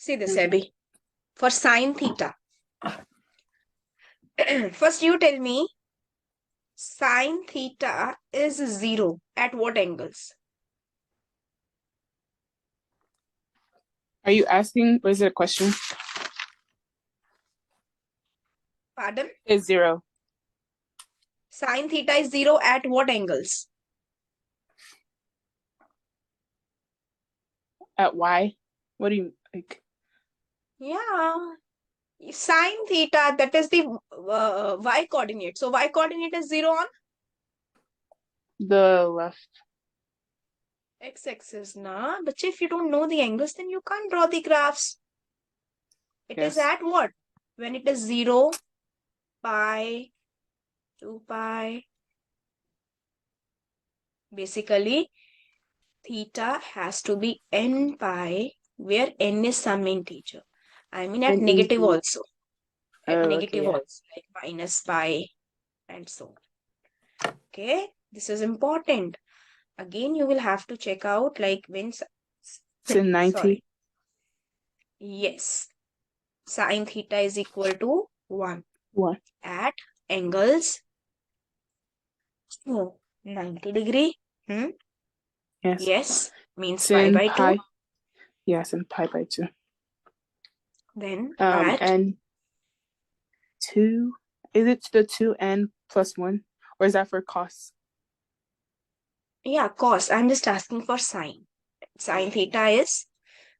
See this, Abby. For sine theta. First you tell me sine theta is 0 at what angles? Are you asking, or is it a question? Pardon? It's 0. Sine theta is 0 at what angles? At y? What do you like? Yeah. Sine theta, that is the y coordinate. So y coordinate is 0 on The left. x-axis, na? But if you don't know the angles, then you can't draw the graphs. It is Yes. at what? When it is 0, pi, 2 pi. Basically, theta has to be n pi, where n is some integer. I mean at And negative easy. also. At Oh, negative okay, yeah. also, like minus pi and so on. Okay, this is important. Again, you will have to check out like when... So 90. Sorry. Yes. Sine theta is equal to 1 1. at angles 90 degree. Yes. Yes, means Sin pi by 2. Yes, and pi by 2. Then at... And 2. Is it the 2n plus 1? Or is that for cos? Yeah, cos. I'm just asking for sine. Sine theta is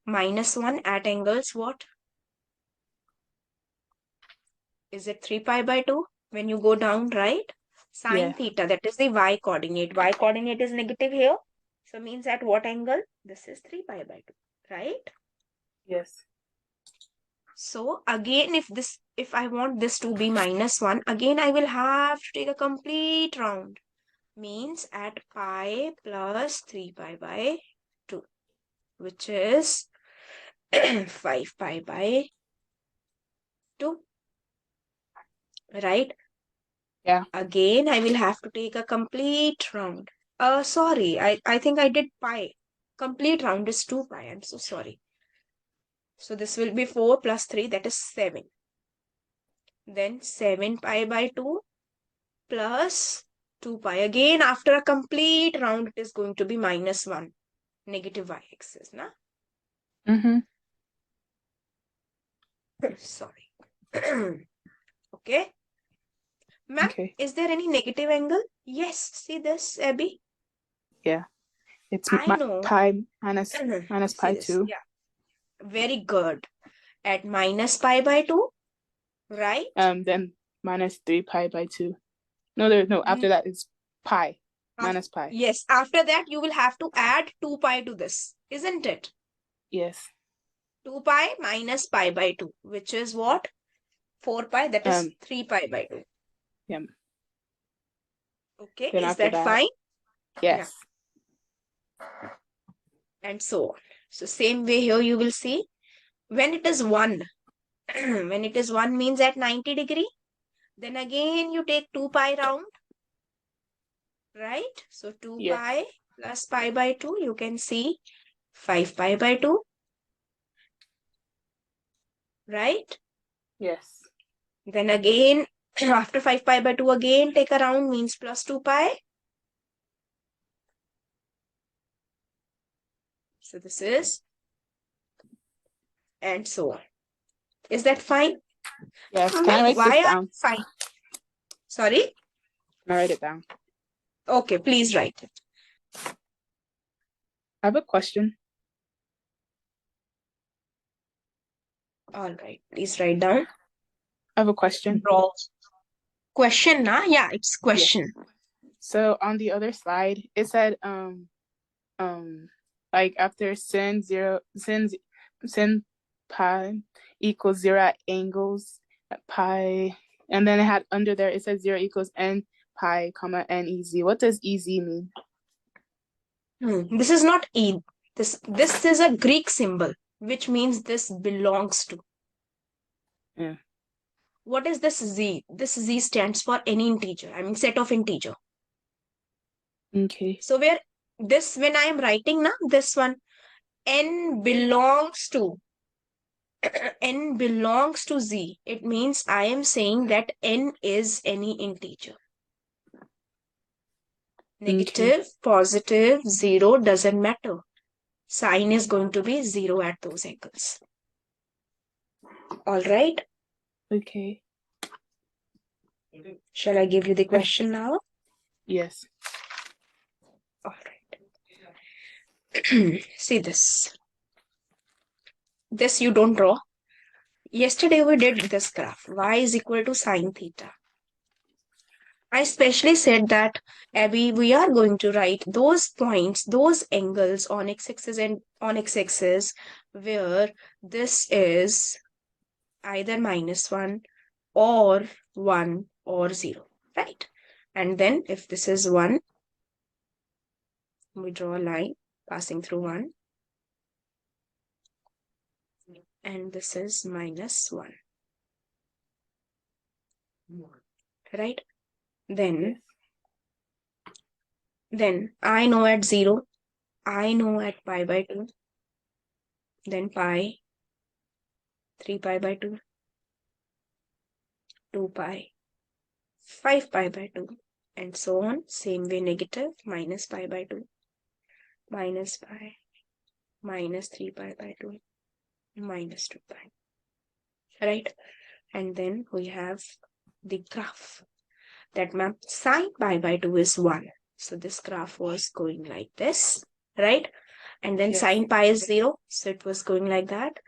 minus 1 at angles what? Is it 3 pi by 2? When you go down, right? Sine theta, that is the y coordinate. Y coordinate is negative here. So means at what angle? This is 3 pi by 2, right? Yes. So again, if I want this to be minus 1, again I will have to take a complete round. Means at pi plus 3 pi by 2, which is 5 pi by 2. Right? Yeah. Again, I will have to take a complete round. Sorry, I think I did pi. Complete round is 2 pi. I'm so sorry. So this will be 4 plus 3, that is 7. Then 7 pi by 2 plus 2 pi. Again, after a complete round, it is going to be minus 1. Negative y-axis, na? Sorry. Okay. Ma'am, Okay. is there any negative angle? Yes. See this, Abby? Yeah. It's I know. pi minus pi this. 2. Yeah. Very good. At minus pi by 2, right? Then minus 3 pi by 2. No, after that is pi. Minus pi. Yes, after that you will have to add 2 pi to this, isn't it? Yes. 2 pi minus pi by 2, which is what? 4 pi, that is 3 pi by 2. Yeah. Okay, then is that fine? Yes. Yeah. And so on. So same way here you will see, when it is 1, when it is 1 means at 90 degree, then again you take 2 pi round, right? So 2 pi plus pi by 2, you can see 5 pi by 2, right? Yes. Then again, after 5 pi by 2, again take a round, means plus 2 pi. So this is, and so on. Is that fine? Yes. Can I write this down? Fine. Sorry? Can I write it down? Okay, please write it. I have a question. All right, please write down. I have a question. Draw. Question, na? Yeah, it's question. Yeah. So on the other slide, it said like after sin pi equals 0 at angles at pi, and then it had under there it says 0 equals n pi comma n ez. What does ez mean? This is not e. This is a Greek symbol, which means this belongs to. Yeah. What is this z? This z stands for any integer. I mean set of integer. Okay. So where this, when I am writing now, this one, n belongs to n belongs to z, it means I am saying that n is any integer. Negative, positive, 0 doesn't matter. Sign is going to be 0 at those angles. All right. Okay. Shall I give you the question now? Yes. All right. See this. This you don't draw. Yesterday we did this graph. Y is equal to sine theta. I specially said that, Abby, we are going to write those points, those angles on x-axis and on x-axis where this is either -1 or 1 or 0, right? And then if this is 1, we draw a line passing through 1. And this is -1, right? Then I know at 0, I know at pi by 2, then pi, 3 pi by 2, 2 pi, 5 pi by 2, and so on. Same way, negative, minus pi by 2, minus pi, minus 3 pi by 2, minus 2 pi, right? And then we have the graph that, ma'am, sine pi by 2 is 1. So this graph was going like this, right? And then Yes. sine pi is 0, so it was going like that.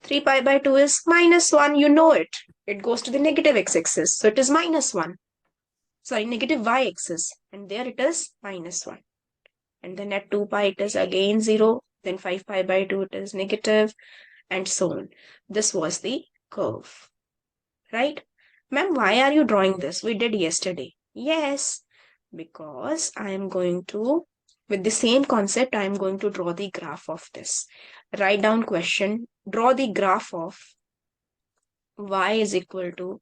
3 pi by 2 is -1, you know it. It goes to the negative x-axis, so it is -1. Sorry, negative y-axis, and there it is -1. And then at 2 pi it is again 0, then 5 pi by 2 it is negative, and so on. This was the curve, right? Ma'am, why are you drawing this? We did yesterday. Yes, because I am going to, with the same concept, I am going to draw the graph of this. Write down question, draw the graph of y is equal to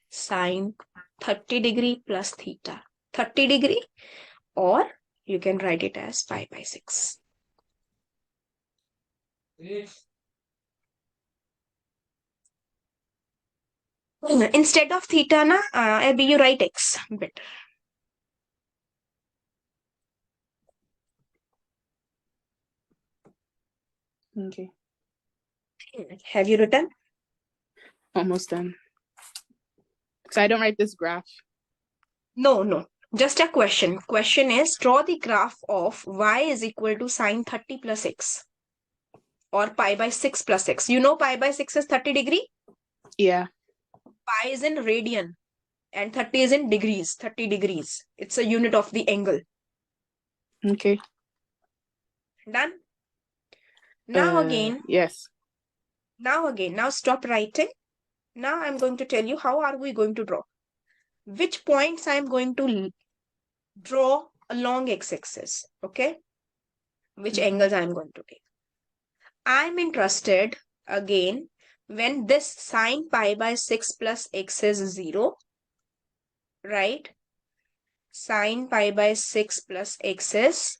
sine 30 degree plus theta. 30 degree, or you can write it as pi by 6. Instead of theta, na, Abby, you write x. Better. Okay. Have you written? Almost done. So I don't write this graph. No. Just a question. Question is, draw the graph of y is equal to sine 30 plus x. Or pi by 6 plus x. You know pi by 6 is 30 degree? Yeah. Pi is in radian. And 30 is in degrees. 30 degrees. It's a unit of the angle. Okay. Done? Now again. Yes. Now stop writing. Now I'm going to tell you how are we going to draw. Which points I'm going to draw along x-axis. Okay? Which angles I'm going to take. I'm interested, again, when this sine pi by 6 plus x is 0, right? Sine pi by 6 plus x is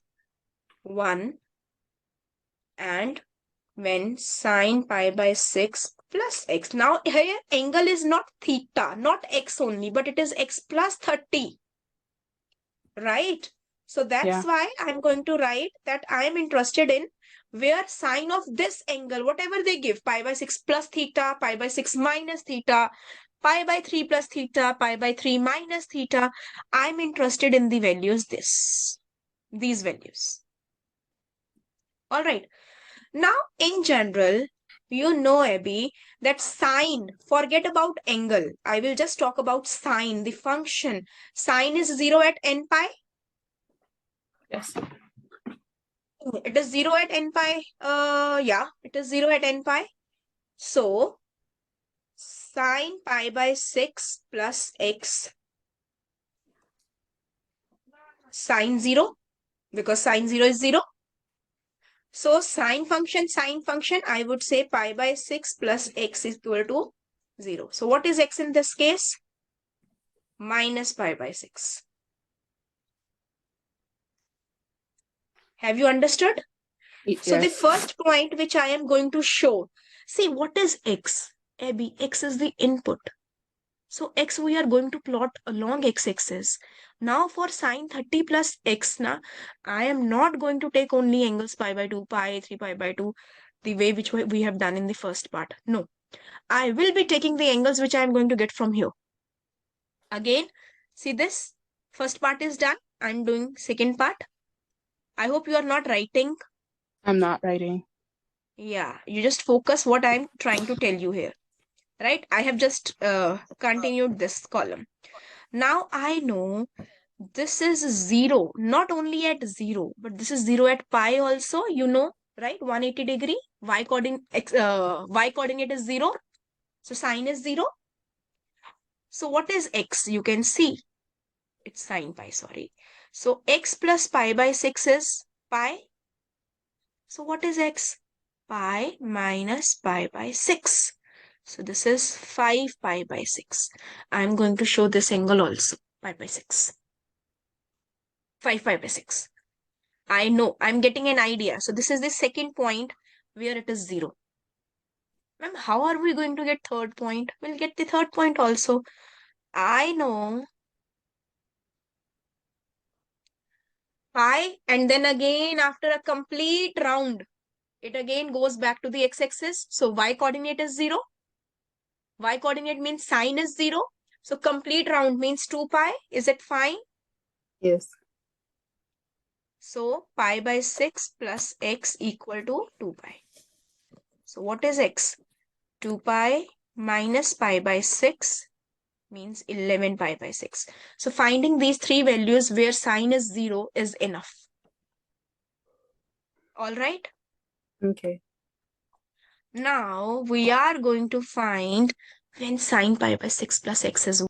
1. And when sine pi by 6 plus x. Now here angle is not theta, not x only, but it is x plus 30. Right? So that's why I'm going to write that I am interested in where sine of this angle, whatever they give, pi by 6 plus theta, pi by 6 minus theta, pi by 3 plus theta, pi by 3 minus theta, I'm interested in the values these values. All right. Now, in general, you know, Abby, that sine, forget about angle. I will just talk about sine, the function. Sine is 0 at n pi. Yes. It is 0 at n pi. Yeah, it is 0 at n pi. So, sine pi by 6 plus x sine 0, because sine 0 is 0. So, sine function, I would say pi by 6 plus x is equal to 0. So, what is x in this case? Minus pi by 6. Have you understood? Yes. So the first point which I am going to show, See, what is x? Abby, x is the input. So x we are going to plot along x-axis. Now for sine 30 plus x, I am not going to take only angles pi by 2, pi, 3 pi by 2, the way which we have done in the first part. No, I will be taking the angles which I am going to get from here. Again, see this? First part is done. I'm doing second part. I hope you are not writing. I'm not writing. Yeah, you just focus what I'm trying to tell you here. Right? I have just continued this column. Now I know this is 0, not only at 0, but this is 0 at pi also, you know, right? 180 degree, y coordinate is 0. So sine is 0. So what is x? You can see it's sine pi, sorry. So x plus pi by 6 is pi. So what is x? Pi minus pi by 6. So this is 5 pi by 6. I'm going to show this angle also, pi by 6. 5 pi by 6. I know, I'm getting an idea. So this is the second point where it is 0. Ma'am, how are we going to get third point? We'll get the third point also. I know pi, and then again after a complete round, it again goes back to the x-axis. So y coordinate is 0. Y coordinate means sine is 0. So complete round means 2 pi. Is it fine? Yes. So pi by 6 plus x equal to 2 pi. So what is x? 2 pi minus pi by 6 means 11 pi by 6. So finding these three values where sine is 0 is enough. All right. Okay. Now we are going to find when sine pi by 6 plus x is